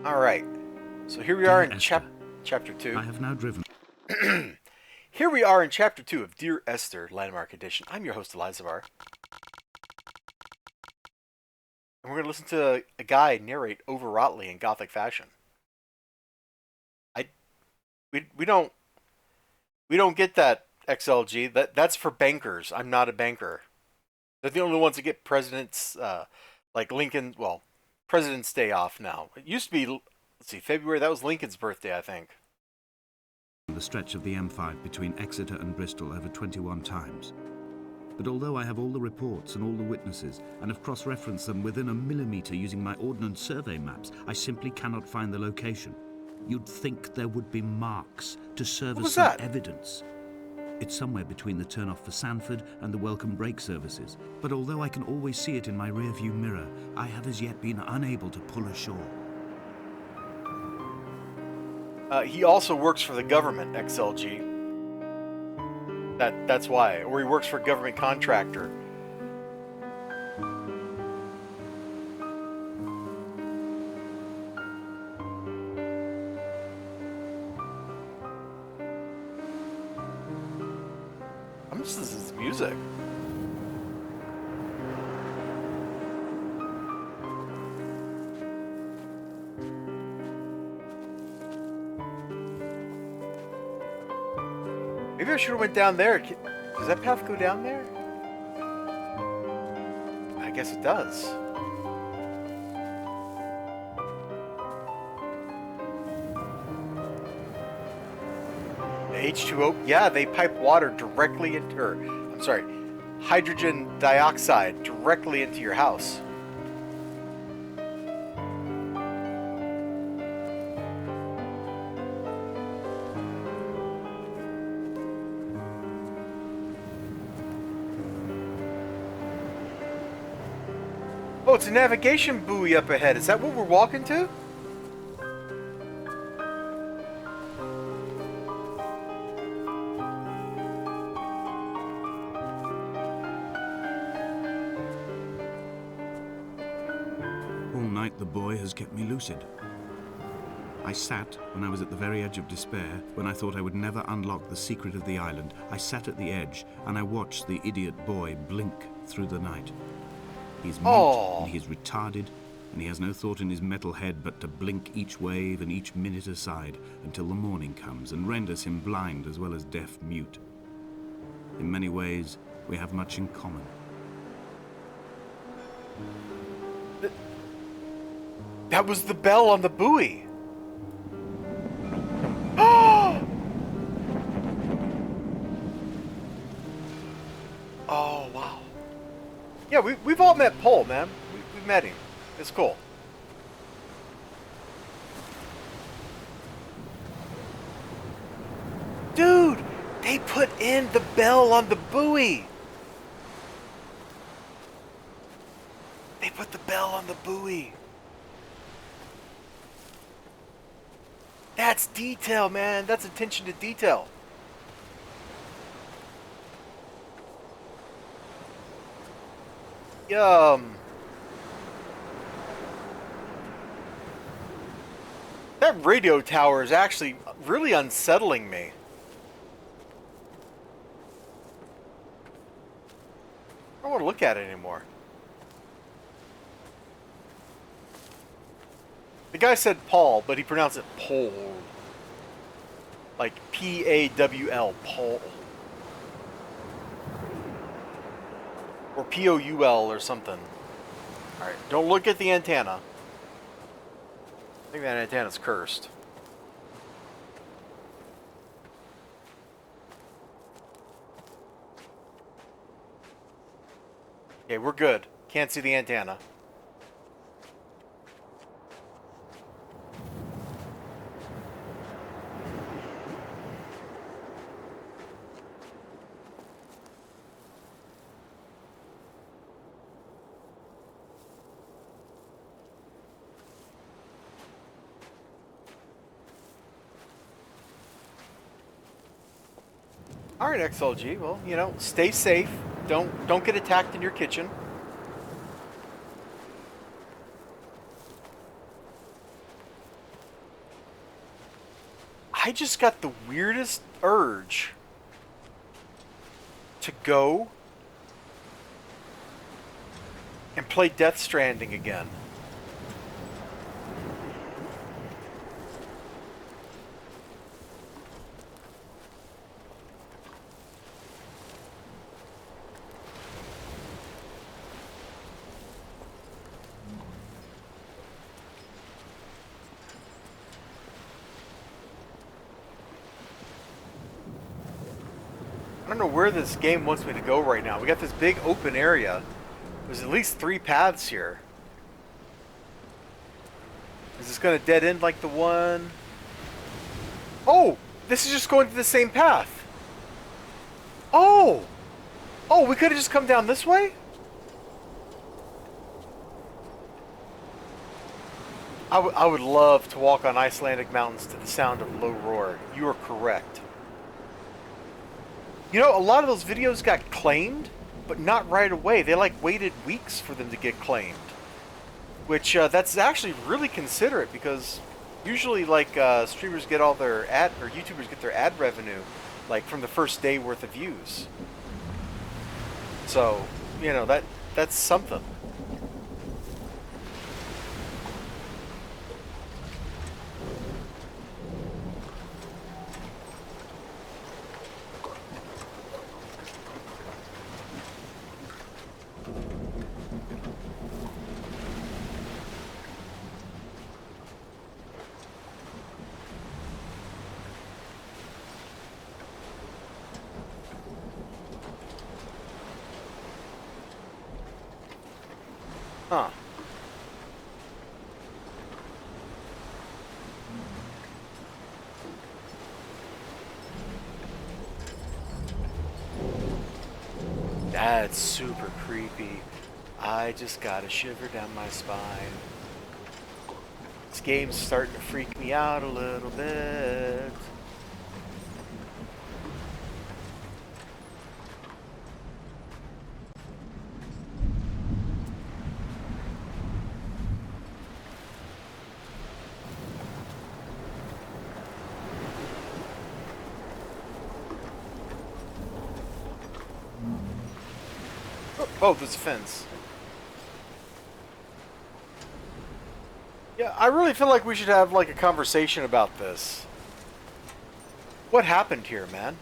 All right. So here we Dear are in Esther, chapter 2. I have now driven. Here we are in chapter 2 of Dear Esther, Landmark Edition. I'm your host, Elizibar. And we're going to listen to a guy narrate overwroughtly in gothic fashion. I we don't get that, XLG. That's for bankers. I'm not a banker. They're the only ones that get presidents like Lincoln, well, President's Day off now. It used to be, let's see, February. That was Lincoln's birthday, I think. The stretch of the M5 between Exeter and Bristol over 21 times. But although I have all the reports and all the witnesses, and have cross-referenced them within a millimetre using my Ordnance Survey maps, I simply cannot find the location. You'd think there would be marks to serve as some evidence. It's somewhere between the turn-off for Sanford and the welcome break services, but although I can always see it in my rear-view mirror, I have as yet been unable to pull ashore. He also works for the government, XLG. That's why. Or he works for a government contractor. How much is this music? Maybe I should have went down there. Does that path go down there? I guess it does. The H2O, yeah, they pipe water directly into, or, I'm sorry, hydrogen dioxide directly into your house. Oh, it's a navigation buoy up ahead. Is that what we're walking to? All night the Buoy has kept me lucid. I sat when I was at the very edge of despair, when I thought I would never unlock the secret of the island. I sat at the edge and I watched the idiot Buoy blink through the night. He's mute and he's retarded, and he has no thought in his metal head but to blink each wave and each minute aside until the morning comes and renders him blind as well as deaf mute. In many ways, we have much in common. That was the bell on the buoy. Oh, wow. Yeah, we've all met Paul, man. We've met him. It's cool. Dude, they put in the bell on the buoy. They put the bell on the buoy. That's detail, man. That's attention to detail. That radio tower is actually really unsettling me. I don't want to look at it anymore. The guy said Paul, but he pronounced it Pole. Like P-A-W-L, Paul. Or P-O-U-L or something. Alright, don't look at the antenna. I think that antenna's cursed. Okay, we're good. Can't see the antenna. All right, XLG. Well, you know, stay safe. Don't get attacked in your kitchen. I just got the weirdest urge to go and play Death Stranding again. I don't know where this game wants me to go right now. We got this big open area. There's at least 3 paths here. Is this going to dead end like the one? Oh! This is just going to the same path. Oh! Oh, we could have just come down this way? I would love to walk on Icelandic mountains to the sound of low roar. You are correct. You know, a lot of those videos got claimed, but not right away. They like waited weeks for them to get claimed. Which, that's actually really considerate, because usually like streamers get all their ad, or YouTubers get their ad revenue like from the first day worth of views. So, you know, that's something. Huh. That's super creepy. I just got a shiver down my spine. This game's starting to freak me out a little bit. Oh, there's a fence. Yeah, I really feel like we should have like a conversation about this. What happened here, man?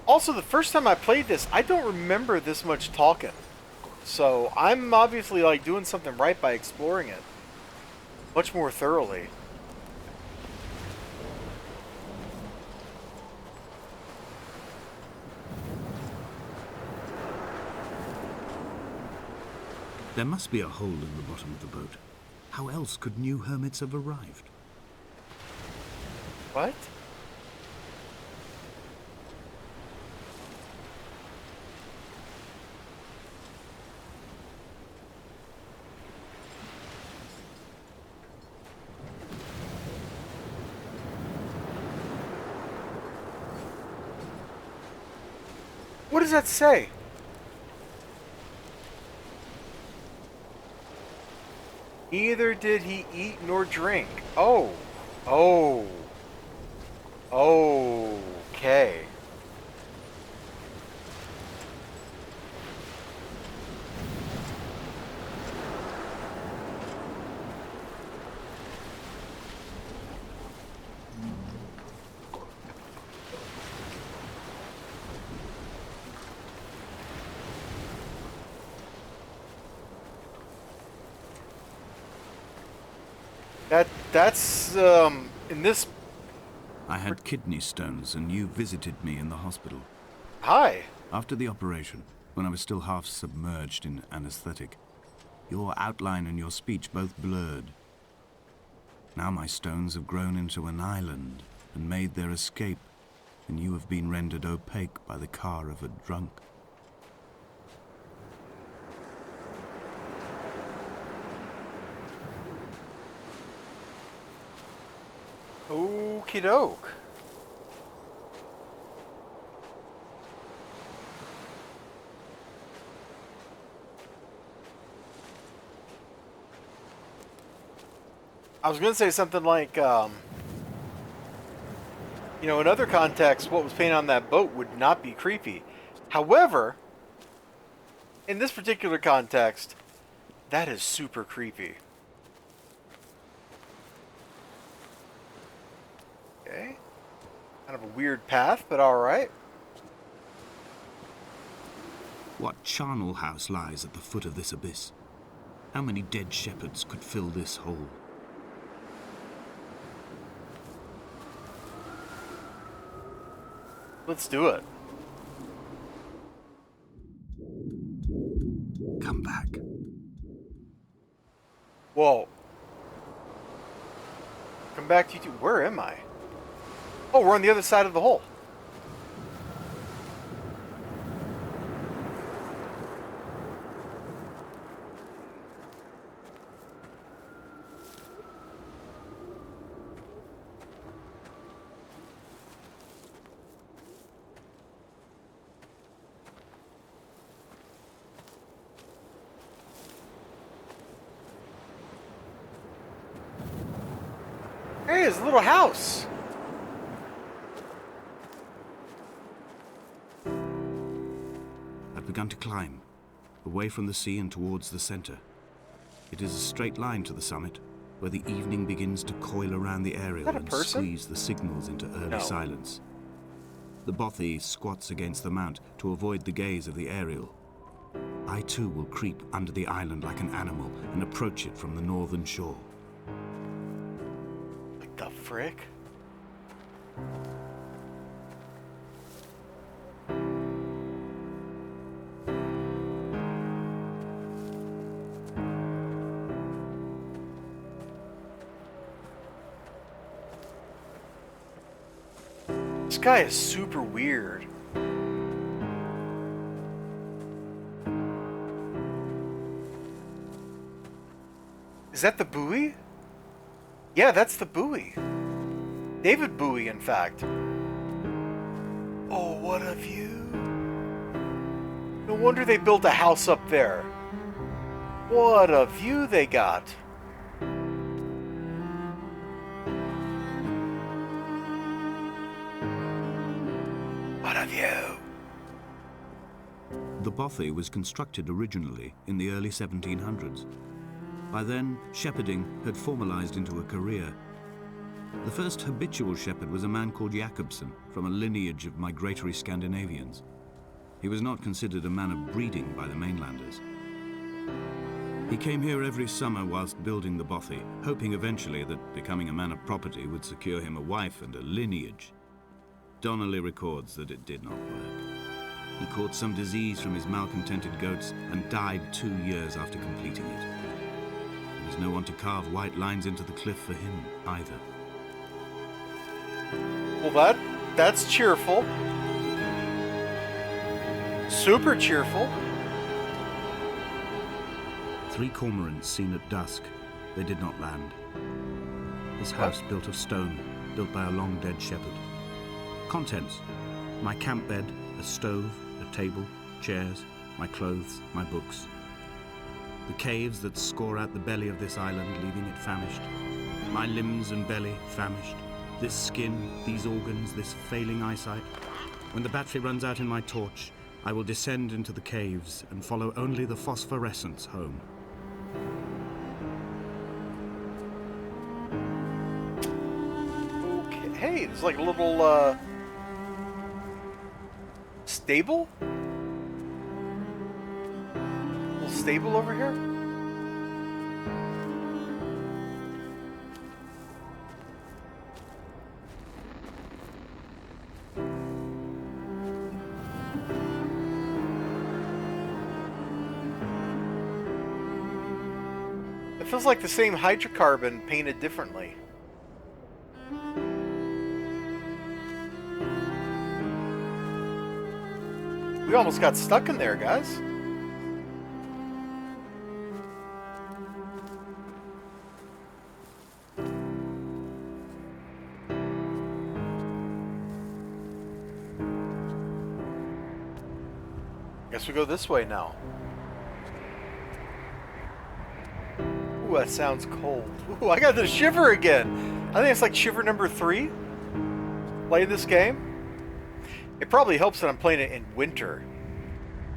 Also, the first time I played this, I don't remember this much talking. So, I'm obviously like doing something right by exploring it much more thoroughly. There must be a hole in the bottom of the boat. How else could new hermits have arrived? What? What does that say? Neither did he eat nor drink. Oh. Oh. Okay. That's in this. I had kidney stones, and you visited me in the hospital. Hi. After the operation, when I was still half submerged in anesthetic, your outline and your speech both blurred. Now my stones have grown into an island and made their escape, and you have been rendered opaque by the car of a drunk. Okie doke. I was gonna say something like, you know, in other contexts, what was painted on that boat would not be creepy. However, in this particular context, that is super creepy. Okay. Kind of a weird path, but alright. What charnel house lies at the foot of this abyss? How many dead shepherds could fill this hole? Let's do it. Come back. Whoa. Come back to you two. Where am I? Oh, we're on the other side of the hole. Hey, it's a little house. I've begun to climb, away from the sea and towards the center. It is a straight line to the summit, where the evening begins to coil around the aerial and squeeze the signals into early silence. The bothy squats against the mount to avoid the gaze of the aerial. I too will creep under the island like an animal and approach it from the northern shore. What the frick? This guy is super weird. Is that the buoy? Yeah, that's the buoy. David Bowie, in fact. Oh, what a view. No wonder they built a house up there. What a view they got. What a view. The bothy was constructed originally in the early 1700s. By then, shepherding had formalized into a career. The first habitual shepherd was a man called Jakobsen, from a lineage of migratory Scandinavians. He was not considered a man of breeding by the mainlanders. He came here every summer whilst building the bothy, hoping eventually that becoming a man of property would secure him a wife and a lineage. Donnelly records that it did not work. He caught some disease from his malcontented goats and died 2 years after completing it. There was no one to carve white lines into the cliff for him either. Well, that's cheerful. Super cheerful. 3 cormorants seen at dusk. They did not land. His house built of stone, built by a long-dead shepherd. Contents: my camp bed, a stove, a table, chairs, my clothes, my books. The caves that score out the belly of this island, leaving it famished. My limbs and belly famished. This skin, these organs, this failing eyesight. When the battery runs out in my torch, I will descend into the caves and follow only the phosphorescence home. Okay. Hey, there's like a little, stable? Little stable over here? It feels like the same hydrocarbon painted differently. We almost got stuck in there, guys. Guess we go this way now. Ooh, Ooh, that sounds cold. Ooh, I got the shiver again. I think it's like shiver number 3. Playing this game. It probably helps that I'm playing it in winter.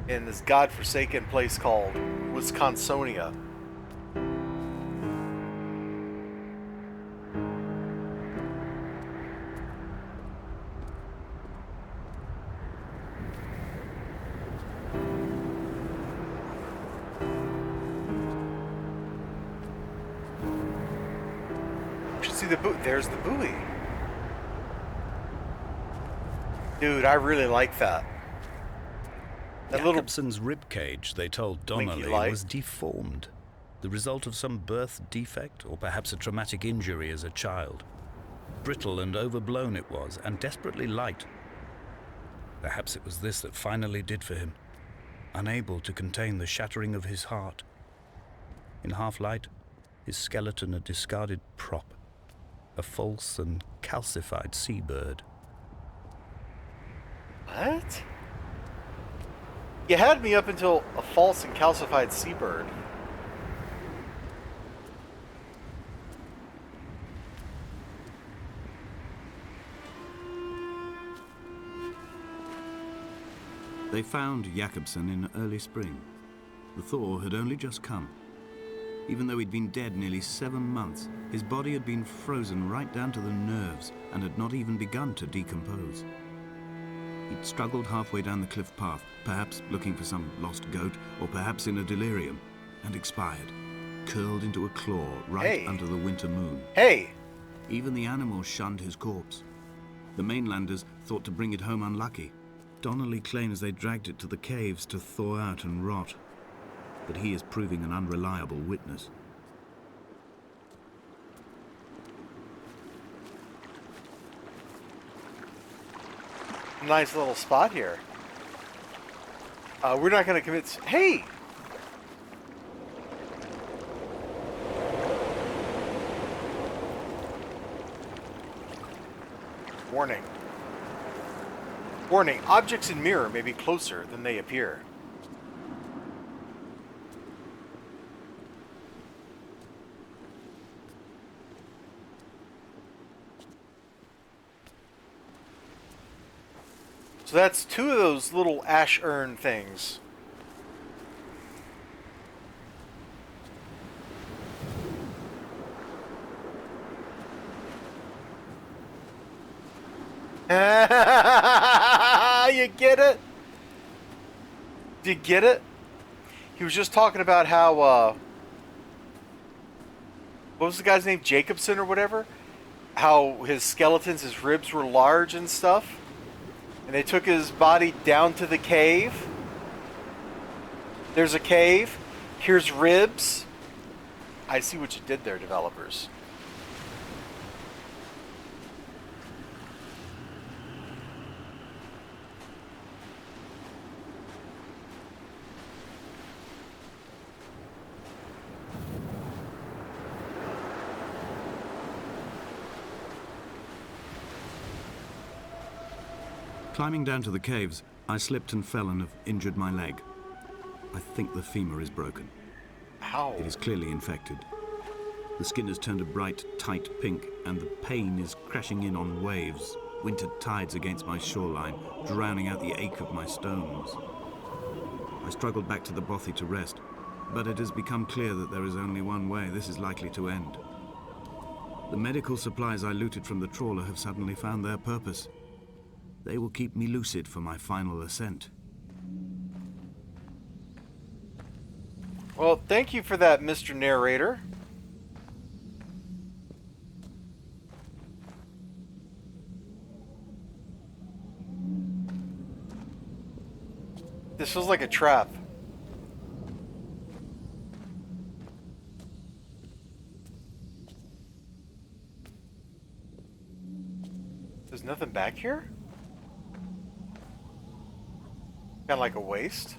In this godforsaken place called Wisconsonia. You should see the buoy. There's the buoy. Dude, I really like that. That little Jacobson's ribcage, they told blinky Donnelly, light. was deformed, the result of some birth defect or perhaps a traumatic injury as a child. Brittle and overblown it was, and desperately light. Perhaps it was this that finally did for him, unable to contain the shattering of his heart. In half-light, his skeleton a discarded prop, a false and calcified seabird. What? You had me up until a false and calcified seabird. They found Jacobson in early spring. The thaw had only just come. Even though he'd been dead nearly 7 months, his body had been frozen right down to the nerves and had not even begun to decompose. He'd struggled halfway down the cliff path, perhaps looking for some lost goat, or perhaps in a delirium, and expired, curled into a claw right under the winter moon. Hey! Even the animals shunned his corpse. The mainlanders thought to bring it home unlucky. Donnelly claims they dragged it to the caves to thaw out and rot, but he is proving an unreliable witness. Nice little spot here. We're not going to commit... Hey! Warning. Warning. Objects in mirror may be closer than they appear. So that's 2 of those little ash urn things. You get it? Do you get it? He was just talking about how, what was the guy's name? Jacobson or whatever? How his skeletons, his ribs were large and stuff. And they took his body down to the cave. There's a cave. Here's ribs. I see what you did there, developers. Climbing down to the caves, I slipped and fell and have injured my leg. I think the femur is broken. Ow. It is clearly infected. The skin has turned a bright, tight pink, and the pain is crashing in on waves, winter tides against my shoreline, drowning out the ache of my stones. I struggled back to the bothy to rest, but it has become clear that there is only one way this is likely to end. The medical supplies I looted from the trawler have suddenly found their purpose. They will keep me lucid for my final ascent. Well, thank you for that, Mr. Narrator. This feels like a trap. There's nothing back here? Kind of like a waste.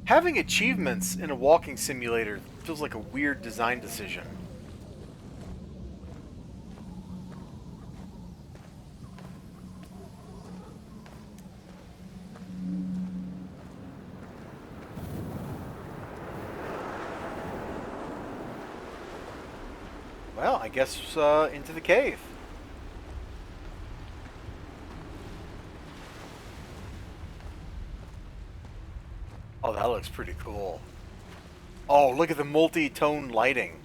Having achievements in a walking simulator feels like a weird design decision. Well, I guess into the cave. Oh, that looks pretty cool. Oh, look at the multi-tone lighting.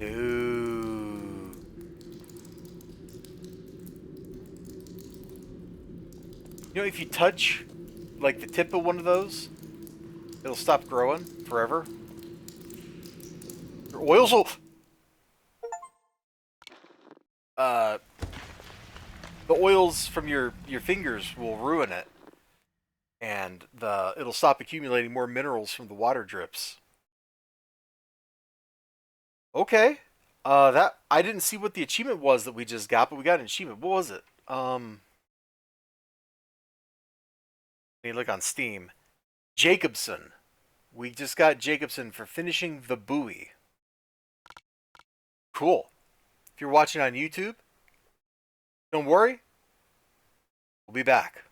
Ooh. You know, if you touch, like, the tip of one of those, it'll stop growing forever. Your oils will... Uh, the oils from your fingers will ruin it. And it'll stop accumulating more minerals from the water drips. Okay. That I didn't see what the achievement was that we just got, but we got an achievement. What was it? Let me look on Steam. Jacobson. We just got Jacobson for finishing the buoy. Cool. If you're watching on YouTube, don't worry. We'll be back.